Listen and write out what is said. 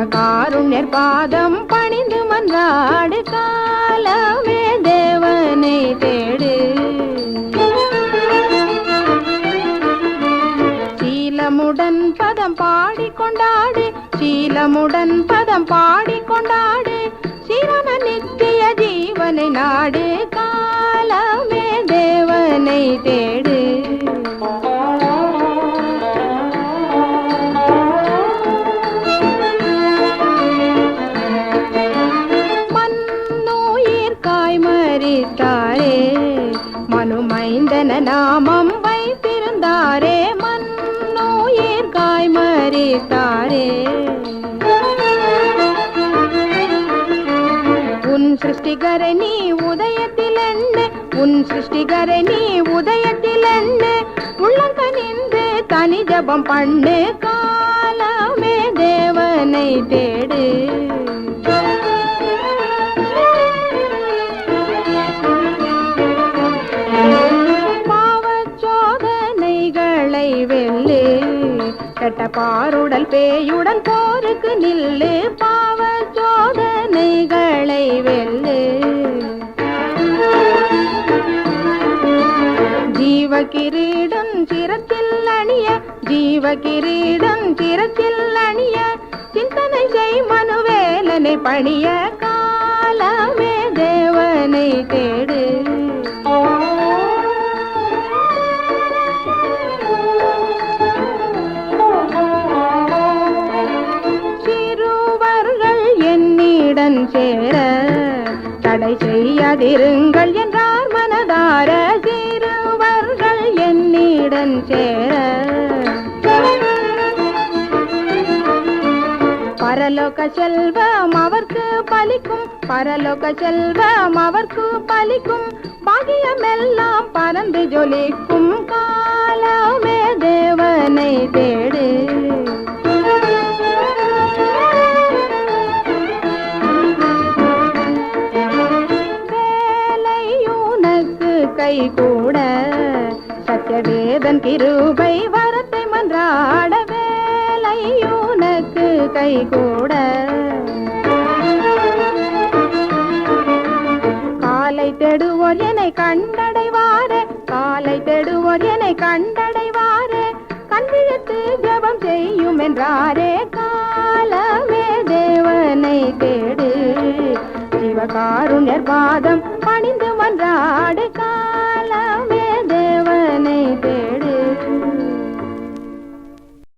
சிவகாருண்யர் பாதம் பணிந்து மன்றாடு காலமே தேவனை தேடு சீலமுடன் பதம் பாடிக்கொண்டாடு சீலமுடன் பதம் பாடிக்கொண்டாடு சிவன நித்திய ஜீவனை நாடு காலமே தேவனை தேடு மன்னுயிர்காய் மரித்தாரே மனுமைந்தன நாமம் வைத்திருந்தாரே மன்னுயிர்காய் மரித்தாரே உன் சிருஷ்டிகரை நீ உதயத்தில் என்ன உன் சிருஷ்டிகரை நீ உதயத்தில் என்ன உள்ளங்கனிந்து தனி ஜபம் பண்ணு காலமே தேவனை தேடு பாவச்சோதனைகளை வெல்லு கெட்ட பாருடல் பேயுடன் போருக்கு நில்லு பாவச்சோதனைகளை வெல்லு ஜீவகிரீடம் சிரத்தில் அணிய ஜீவகிரீடம் சிரத்தில் அணிய சிந்தனை செய் மனுவேலனை பணிய காலமே தேவனை தேடு சிறுவர்கள் என்னிடம் சேர தடை செய்யாதிருங்கள் என்றார் மனதார சிறுவர்கள் என்னிடம் சேர பரலோக செல்வம் அவர்க்கு பலிக்கும் பரலோக செல்வம் அவர்க்கு பலிக்கும் பாகியமெல்லாம் பறந்து ஜொலிக்கும் காலமே தேவனை தேடு கை கூட சத்தியவேதன் கிருபை வரத்தை மன்றாட வேலை உனக்கு கை கூட காலை தேடுவோர் என்னை கண்டடைவாரே காலை தேடுவோர் என்னை கண்டடைவாரே கண்விழித்து ஜபம் செய்யும் என்றாரே காலமே தேவனை தேடு சிவகாருண்யர் பாதம் பணிந்து மன்றாடு